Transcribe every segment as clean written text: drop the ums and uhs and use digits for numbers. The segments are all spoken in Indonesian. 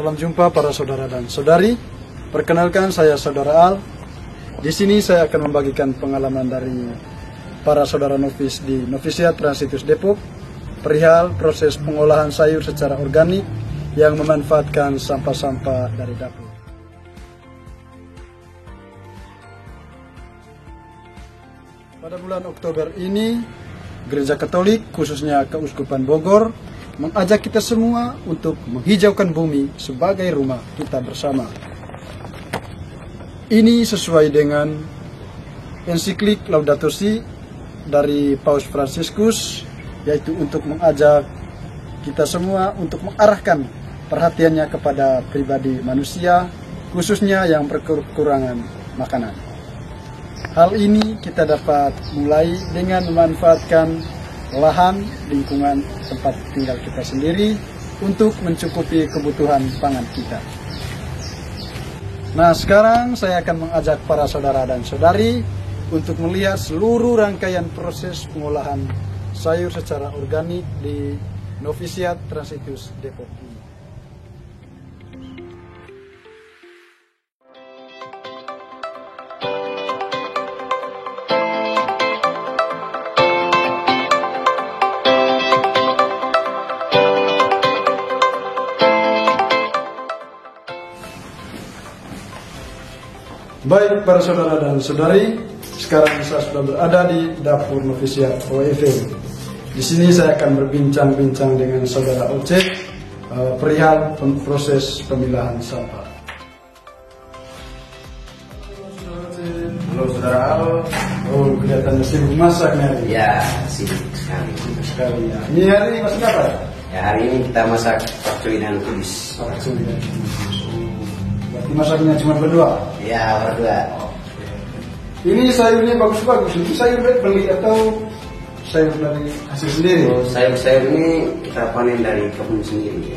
Salam jumpa para saudara dan saudari. Perkenalkan, saya Saudara Al. Di sini saya akan membagikan pengalaman dari para saudara novis di Novisiat Transitus Depok perihal proses pengolahan sayur secara organik yang memanfaatkan sampah-sampah dari dapur. Pada bulan Oktober ini, Gereja Katolik, khususnya Keuskupan Bogor, mengajak kita semua untuk menghijaukan bumi sebagai rumah kita bersama. Ini sesuai dengan ensiklik Laudato Si dari Paus Fransiskus, yaitu untuk mengajak kita semua untuk mengarahkan perhatiannya kepada pribadi manusia, khususnya yang berkekurangan makanan. Hal ini kita dapat mulai dengan memanfaatkan lahan lingkungan tempat tinggal kita sendiri untuk mencukupi kebutuhan pangan kita. Nah, sekarang saya akan mengajak para saudara dan saudari untuk melihat seluruh rangkaian proses pengolahan sayur secara organik di Novisiat Transitus Depok ini. Baik para saudara dan saudari, sekarang saya sudah berada di dapur Novisiat OEV. Di sini saya akan berbincang-bincang dengan saudara Ocek perihal proses pemilahan sampah. Halo saudara Al. Oh, kelihatannya sibuk masak nih hari. Ya, sibuk sekali. Ya. Ini hari ini masak apa? Ya, hari ini kita masak pakcoy dan kubis. Pakcoy dan kubis. Berarti masaknya cuma berdua? Ya, berdua. Ini sayurnya bagus-bagus. Itu sayur beli atau sayur dari hasil sendiri? Oh, sayur-sayur ini kita panen dari kebun sendiri.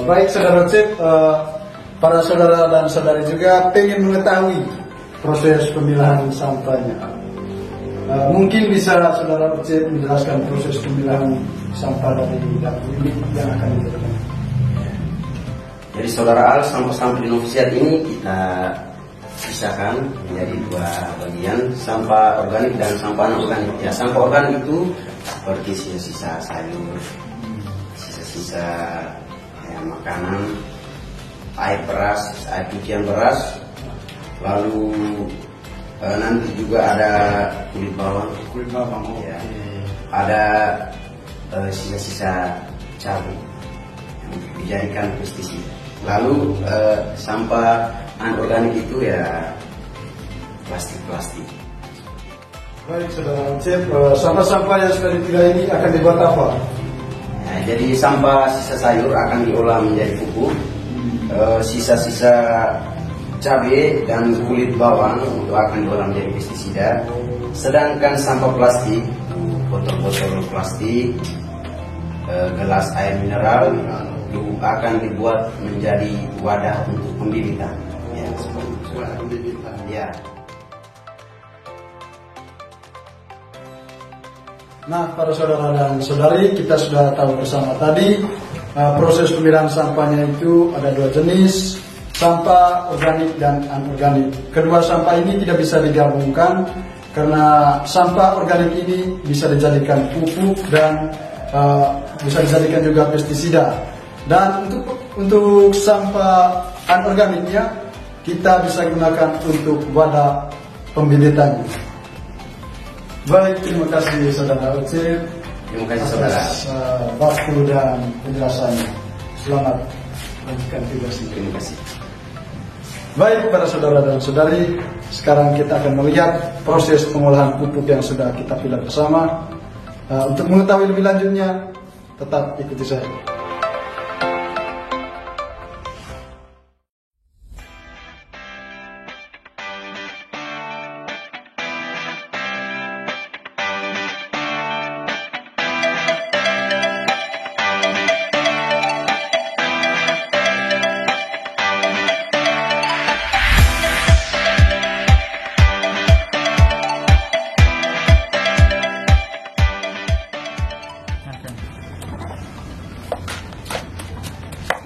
Baik saudara Cep, para saudara dan saudari juga pengen mengetahui proses pemilahan sampahnya. Mungkin bisa saudara Cep menjelaskan proses pemilahan sampah dari dapur ini yang akan dilakukan. Jadi saudara Al, sampah-sampah di Novisiat ini kita pisahkan menjadi dua bagian, sampah organik dan sampah anorganik. Ya, sampah organik itu seperti sisa-sisa sayur, sisa-sisa makanan, air beras, air cucian beras, lalu nanti juga ada kulit bawang, ya. Ada sisa-sisa cabai yang dijadikan pestisida. Lalu sampah anorganik itu ya plastik. Baik saudara Cep, sampah-sampah yang sudah dipilah ini akan dibuat apa? Nah, jadi sampah sisa sayur akan diolah menjadi pupuk, sisa-sisa cabai dan kulit bawang itu akan diolah menjadi pestisida. Sedangkan sampah plastik, botol-botol plastik, gelas air mineral itu akan dibuat menjadi wadah untuk pembibitan. Ya, wadah pembibitan. Ya. Nah, para saudara dan saudari, kita sudah tahu bersama tadi proses pemilahan sampahnya itu ada dua jenis, sampah organik dan anorganik. Kedua sampah ini tidak bisa digabungkan karena sampah organik ini bisa dijadikan pupuk dan bisa dijadikan juga pestisida. Dan untuk sampah anorganiknya kita bisa gunakan untuk wadah pembibitannya. Baik, terima kasih saudara Ocek. Terima kasih saudara. Waktu dan penjelasannya. Selamat lanjutkan tugas. Terima kasih. Baik para saudara dan saudari, sekarang kita akan melihat proses pengolahan pupuk yang sudah kita pilah bersama. Untuk mengetahui lebih lanjutnya, tetap ikuti saya.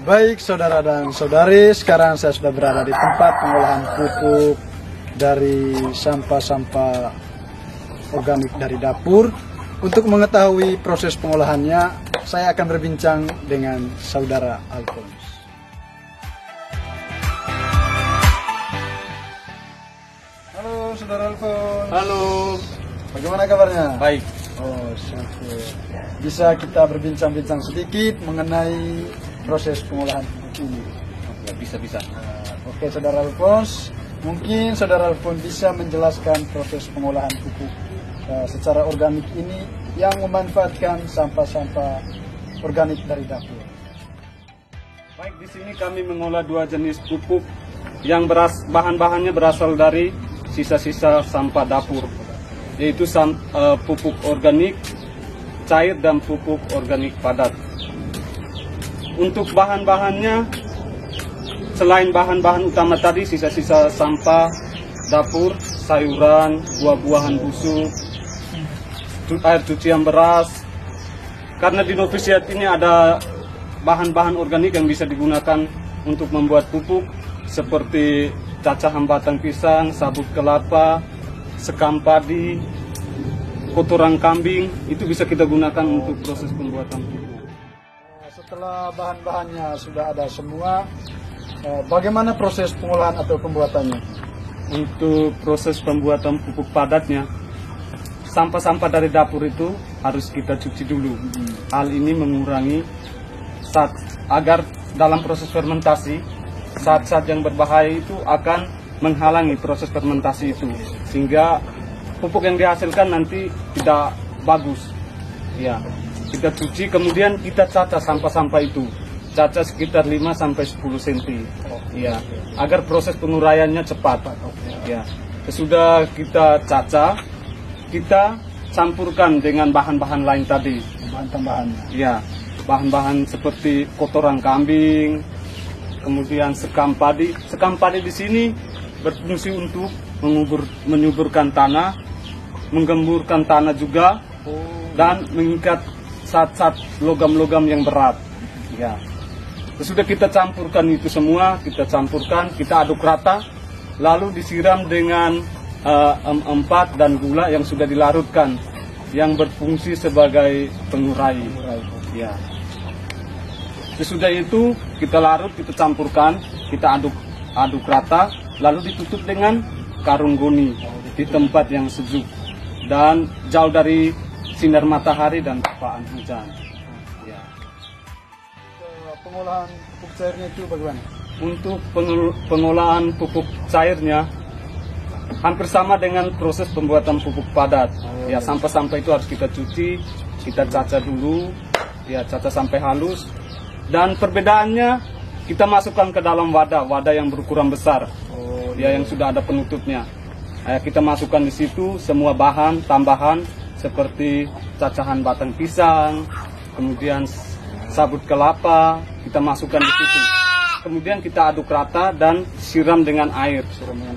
Baik saudara dan saudari, sekarang saya sudah berada di tempat pengolahan pupuk dari sampah-sampah organik dari dapur. Untuk mengetahui proses pengolahannya, saya akan berbincang dengan saudara Alphonse. Halo saudara Alphonse. Halo. Bagaimana kabarnya? Baik. Oh, syukur. Bisa kita berbincang-bincang sedikit mengenai proses pengolahan pupuk ini? Ya, bisa. Oke, saudara Alphonse, mungkin saudara Alphonse bisa menjelaskan proses pengolahan pupuk secara organik ini yang memanfaatkan sampah-sampah organik dari dapur. Baik, di sini kami mengolah 2 jenis pupuk yang bahan-bahannya berasal dari sisa-sisa sampah dapur, yaitu pupuk organik cair dan pupuk organik padat. Untuk bahan-bahannya, selain bahan-bahan utama tadi, sisa-sisa sampah dapur, sayuran, buah-buahan busuk, air cucian beras. Karena di novisiat ini ada bahan-bahan organik yang bisa digunakan untuk membuat pupuk seperti cacahan batang pisang, sabut kelapa, sekam padi, kotoran kambing, itu bisa kita gunakan untuk proses pembuatan pupuk. Setelah bahan-bahannya sudah ada semua, bagaimana proses pengolahan atau pembuatannya? Untuk proses pembuatan pupuk padatnya, sampah-sampah dari dapur itu harus kita cuci dulu. Hal ini mengurangi agar dalam proses fermentasi, zat-zat yang berbahaya itu akan menghalangi proses fermentasi itu, sehingga pupuk yang dihasilkan nanti tidak bagus. Ya, kita cuci, kemudian kita caca sampah-sampah itu, caca sekitar 5-10 cm. Ya, agar proses penguraiannya cepat. Ya, sesudah kita caca, kita campurkan dengan bahan-bahan lain tadi. Bahan tambahannya. Ya, bahan-bahan seperti kotoran kambing, kemudian sekam padi. Sekam padi di sini berfungsi untuk menyuburkan tanah, menggemburkan tanah juga, dan mengikat zat-zat logam-logam yang berat. Ya, sesudah kita campurkan itu semua, kita aduk rata, lalu disiram dengan M4 dan gula yang sudah dilarutkan, yang berfungsi sebagai pengurai. Ya. Sesudah itu kita larut, kita campurkan, kita aduk rata, lalu ditutup dengan karung goni di tempat yang sejuk dan jauh dari sinar matahari dan terpaan hujan. Ya. Pengolahan pupuk cairnya itu bagaimana? Untuk pengolahan pupuk cairnya hampir sama dengan proses pembuatan pupuk padat. Ya, sampah-sampah itu harus kita cuci, kita caca dulu, ya, caca sampai halus. Dan perbedaannya, kita masukkan ke dalam wadah yang berukuran besar, ya, yang sudah ada penutupnya. Kita masukkan di situ semua bahan tambahan seperti cacahan batang pisang, kemudian sabut kelapa, kita masukkan di situ. Kemudian kita aduk rata dan siram dengan air.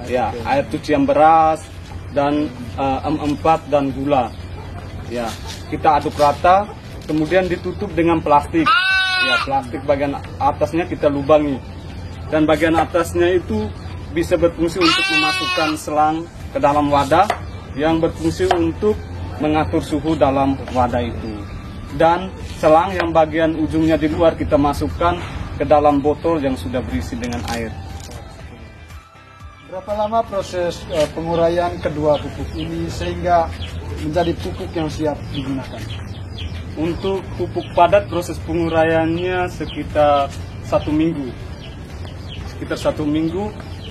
Ya, air cucian beras dan M4 dan gula. Ya, kita aduk rata, kemudian ditutup dengan plastik. Ya, plastik bagian atasnya kita lubangi. Dan bagian atasnya itu bisa berfungsi untuk memasukkan selang ke dalam wadah yang berfungsi untuk mengatur suhu dalam wadah itu. Dan selang yang bagian ujungnya di luar kita masukkan ke dalam botol yang sudah berisi dengan air. Berapa lama proses penguraian kedua pupuk ini sehingga menjadi pupuk yang siap digunakan? Untuk pupuk padat proses penguraiannya sekitar 1 minggu.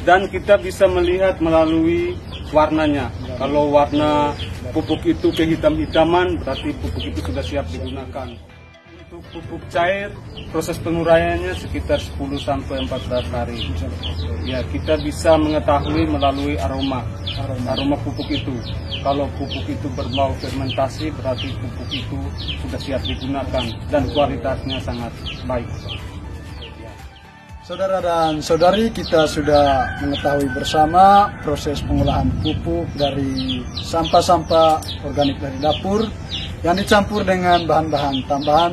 Dan kita bisa melihat melalui warnanya. Kalau warna pupuk itu kehitam-hitaman, berarti pupuk itu sudah siap digunakan. Untuk pupuk cair, proses penguraiannya sekitar 10-14 hari. Ya, kita bisa mengetahui melalui aroma pupuk itu. Kalau pupuk itu berbau fermentasi, berarti pupuk itu sudah siap digunakan dan kualitasnya sangat baik. Saudara dan saudari, kita sudah mengetahui bersama proses pengolahan pupuk dari sampah-sampah organik dari dapur yang dicampur dengan bahan-bahan tambahan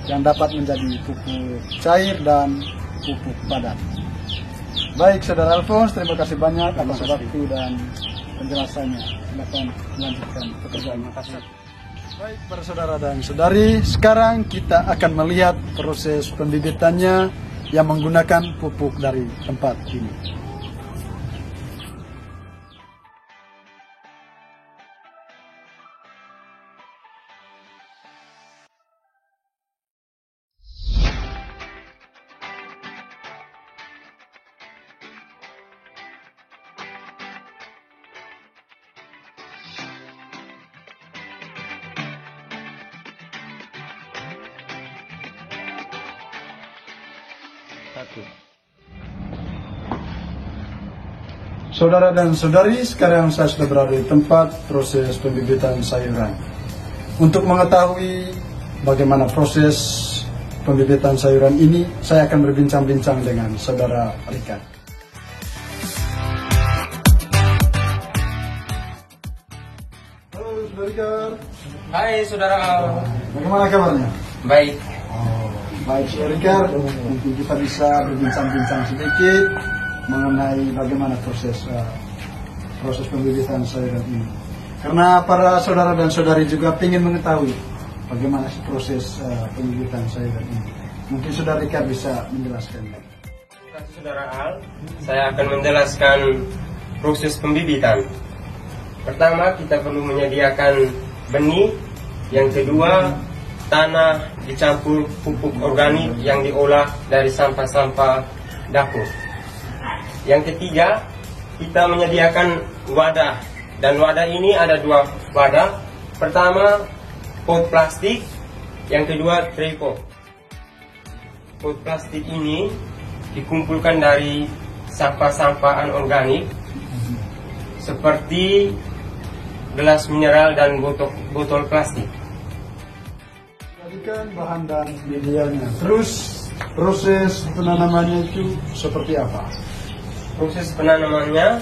yang dapat menjadi pupuk cair dan pupuk padat. Baik, Saudara Alphonse, terima kasih banyak atas waktu dan penjelasannya. Silakan melanjutkan pekerjaannya. Baik, para saudara dan saudari, sekarang kita akan melihat proses pembibitannya yang menggunakan pupuk dari tempat ini. Saudara dan saudari, sekarang saya sudah berada di tempat proses pembibitan sayuran. Untuk mengetahui bagaimana proses pembibitan sayuran ini, saya akan berbincang-bincang dengan Saudara Richard. Halo, Saudara Richard. Hai Saudara Al. Bagaimana kabarnya? Baik. Baik, Saudara Richard, mungkin kita bisa berbincang-bincang sedikit mengenai bagaimana proses pembibitan sayuran ini. Karena para saudara dan saudari juga ingin mengetahui bagaimana proses pembibitan sayuran ini. Mungkin Saudara Richard bisa menjelaskan. Terima kasih Saudara Al. Saya akan menjelaskan proses pembibitan. Pertama, kita perlu menyediakan benih. Yang kedua, tanah dicampur pupuk organik yang diolah dari sampah-sampah dapur. Yang ketiga, kita menyediakan wadah. Dan wadah ini ada dua wadah. Pertama, pot plastik. Yang kedua, tray pot. Pot plastik ini dikumpulkan dari sampah-sampah anorganik seperti gelas mineral dan botol plastik. Jadikan bahan dan medianya. Terus proses penanamannya itu seperti apa? Proses penanamannya,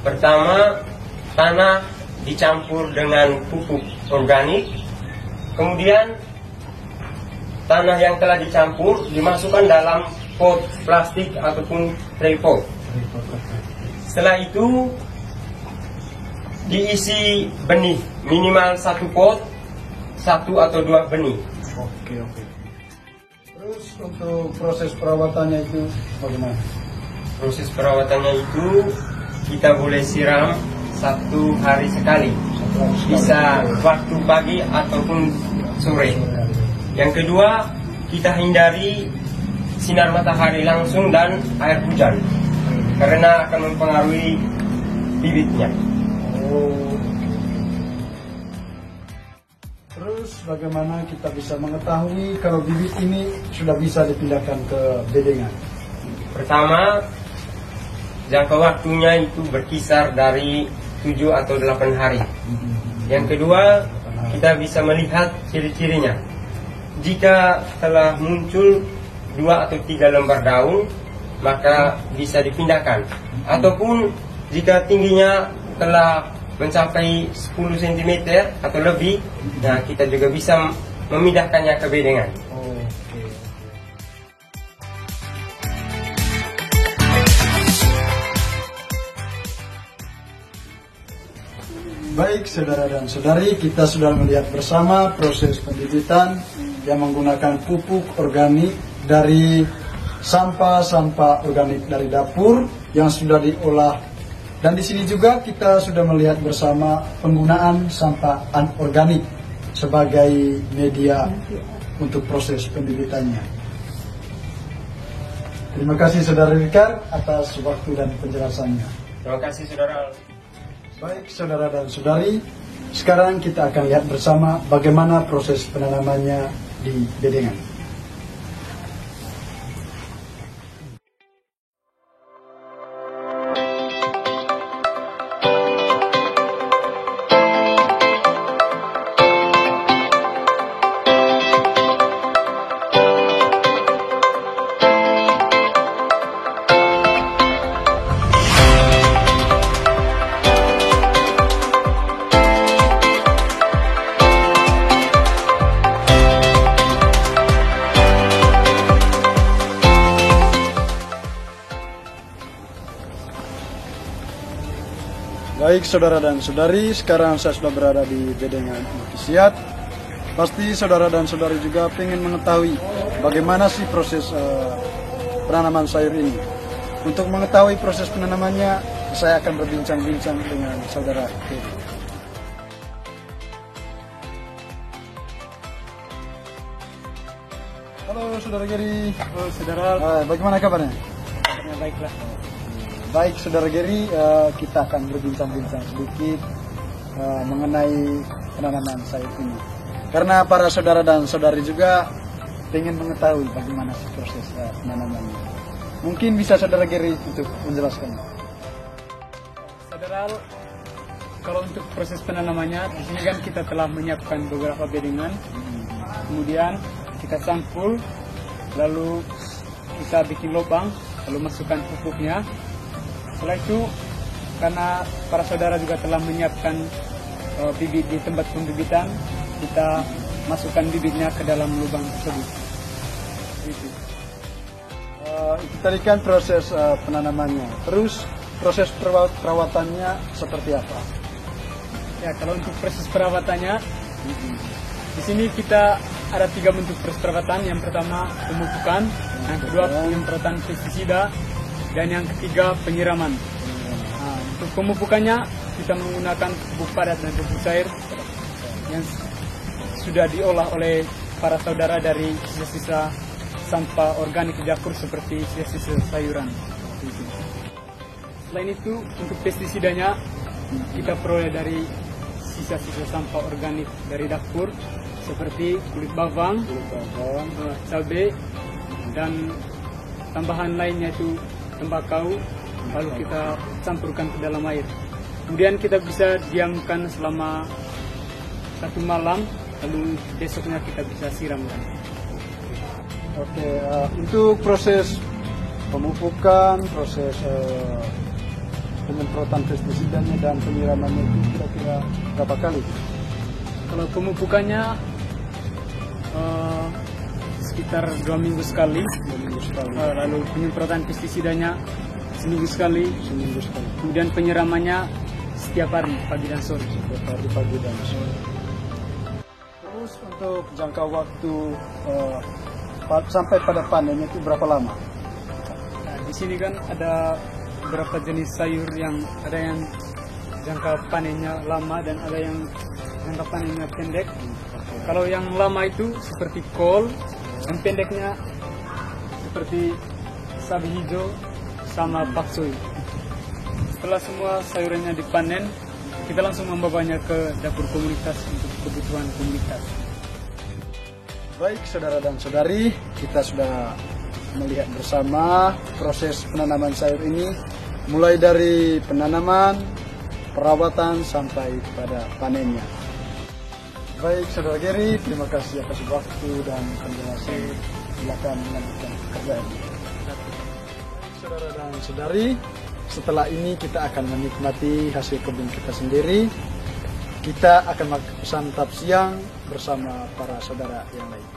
pertama tanah dicampur dengan pupuk organik, kemudian tanah yang telah dicampur dimasukkan dalam pot plastik ataupun tray pot. Setelah itu diisi benih, minimal satu pot, satu atau dua benih. Oke. Terus untuk proses perawatannya itu bagaimana? Proses perawatannya itu kita boleh siram 1 hari sekali, bisa waktu pagi ataupun sore. Yang kedua, kita hindari sinar matahari langsung dan air hujan karena akan mempengaruhi bibitnya. Terus bagaimana kita bisa mengetahui kalau bibit ini sudah bisa dipindahkan ke bedengan? Pertama, jangka waktunya itu berkisar dari 7 atau 8 hari. Yang kedua, kita bisa melihat ciri-cirinya. Jika telah muncul 2 atau 3 lembar daun, maka bisa dipindahkan. Ataupun jika tingginya telah mencapai 10 cm atau lebih, nah kita juga bisa memindahkannya ke bedengan. Baik, saudara dan saudari, kita sudah melihat bersama proses pembibitan yang menggunakan pupuk organik dari sampah-sampah organik dari dapur yang sudah diolah. Dan di sini juga kita sudah melihat bersama penggunaan sampah anorganik sebagai media untuk proses pembibitannya. Terima kasih Saudara Richard atas waktu dan penjelasannya. Terima kasih Saudara. Baik, saudara dan saudari, sekarang kita akan lihat bersama bagaimana proses penanamannya di bedengan. Baik saudara dan saudari, sekarang saya sudah berada di Bedengan Novisiat. Pasti saudara dan saudari juga ingin mengetahui bagaimana sih proses penanaman sayur ini. Untuk mengetahui proses penanamannya, saya akan berbincang-bincang dengan saudara Gary. Halo saudara Gary. Oh, saudara, Bagaimana kabarnya? baiklah. Baik saudara Gary, kita akan berbincang-bincang sedikit mengenai penanaman sayur ini. Karena para saudara dan saudari juga ingin mengetahui bagaimana sih proses penanamannya. Mungkin bisa saudara Gary untuk menjelaskan. Saudara, kalau untuk proses penanamannya, di sini kan kita telah menyiapkan beberapa bedengan. Kemudian kita cangkul, lalu kita bikin lubang, lalu masukkan pupuknya. Setelah itu, karena para saudara juga telah menyiapkan bibit di tempat pembibitan, kita masukkan bibitnya ke dalam lubang tersebut. Itu Tadi kan proses penanamannya. Terus proses perawatannya seperti apa? Ya, kalau untuk proses perawatannya, di sini kita ada 3 bentuk proses perawatan. Yang pertama pemupukan, yang kedua penyemprotan pestisida, dan yang ketiga penyiraman. Nah, untuk pemupukannya kita menggunakan pupuk padat dan pupuk cair yang sudah diolah oleh para saudara dari sisa-sisa sampah organik dapur seperti sisa-sisa sayuran. Selain itu, untuk pestisidanya kita peroleh dari sisa-sisa sampah organik dari dapur seperti kulit bawang, cabai, dan tambahan lainnya itu tembakau, lalu kita campurkan ke dalam air. Kemudian kita bisa diamkan selama 1 malam, lalu besoknya kita bisa siramkan. Oke, untuk proses pemupukan, proses penyemprotan pestisidanya dan penyiramannya itu kira-kira berapa kali? Kalau pemupukannya sekitar 2 minggu sekali. Lalu penyemprotan pestisidanya seminggu sekali. Kemudian penyiramannya setiap hari, pagi dan sore. Terus untuk jangka waktu sampai pada panennya itu berapa lama? Nah, di sini kan ada beberapa jenis sayur yang ada yang jangka panennya lama dan ada yang jangka panennya pendek. Kalau yang lama itu seperti kol, yang pendeknya seperti cabai hijau sama pakcoy. Setelah semua sayurannya dipanen, kita langsung membawanya ke dapur komunitas untuk kebutuhan komunitas. Baik saudara dan saudari, kita sudah melihat bersama proses penanaman sayur ini, mulai dari penanaman, perawatan sampai pada panennya. Baik saudara Gary, terima kasih atas waktu dan penjelasan. Silakan melanjutkan pekerjaan. Saudara dan saudari, setelah ini kita akan menikmati hasil kebun kita sendiri. Kita akan santap siang bersama para saudara yang lain.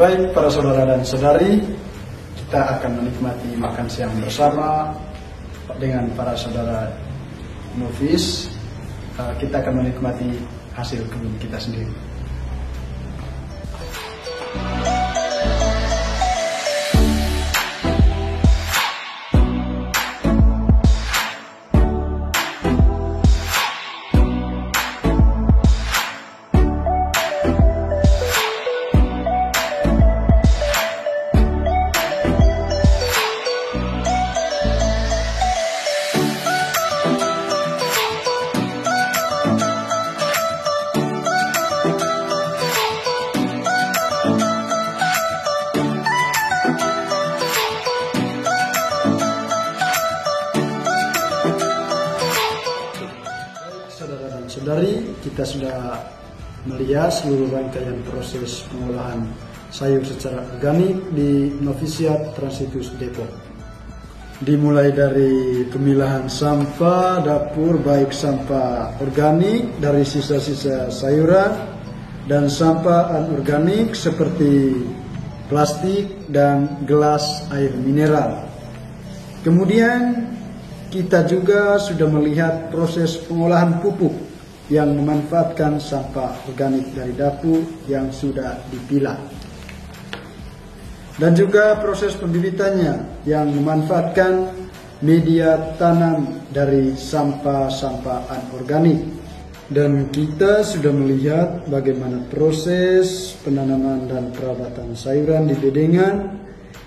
Baik para saudara dan saudari, kita akan menikmati makan siang bersama dengan para saudara novis. Kita akan menikmati hasil kebun kita sendiri. saudari, kita sudah melihat seluruh rangkaian proses pengolahan sayur secara organik di Novisiat Transitus Depok. Dimulai dari pemilahan sampah dapur, baik sampah organik dari sisa-sisa sayuran dan sampah anorganik seperti plastik dan gelas air mineral. Kemudian kita juga sudah melihat proses pengolahan pupuk yang memanfaatkan sampah organik dari dapur yang sudah dipilah. Dan juga proses pembibitannya yang memanfaatkan media tanam dari sampah-sampah anorganik. Dan kita sudah melihat bagaimana proses penanaman dan perawatan sayuran di bedengan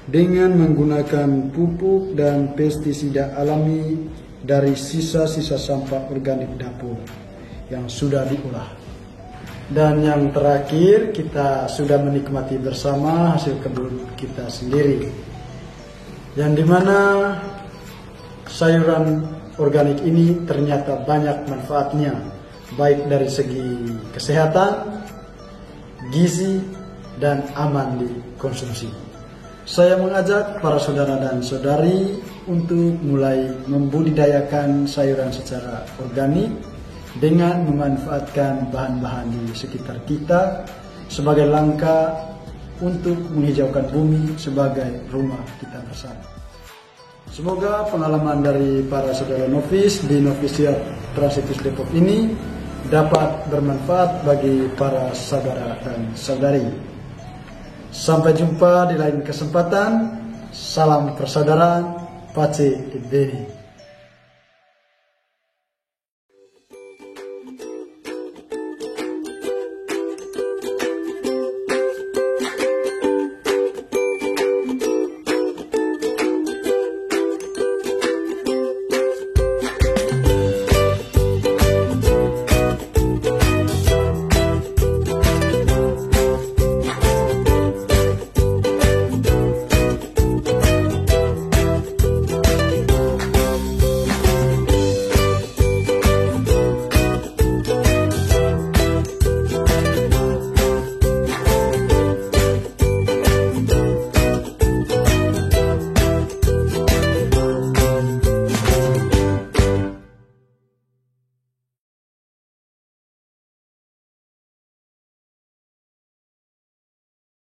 dengan menggunakan pupuk dan pestisida alami dari sisa-sisa sampah organik dapur yang sudah diolah. Dan yang terakhir, kita sudah menikmati bersama hasil kebun kita sendiri, yang dimana sayuran organik ini ternyata banyak manfaatnya, baik dari segi kesehatan, gizi, dan aman dikonsumsi. Saya mengajak para saudara dan saudari untuk mulai membudidayakan sayuran secara organik dengan memanfaatkan bahan-bahan di sekitar kita sebagai langkah untuk menghijaukan bumi sebagai rumah kita bersama. Semoga pengalaman dari para saudara novis di Novisiat Transitus Depok ini dapat bermanfaat bagi para saudara dan saudari. Sampai jumpa di lain kesempatan. Salam persaudaraan, Pace et Bene.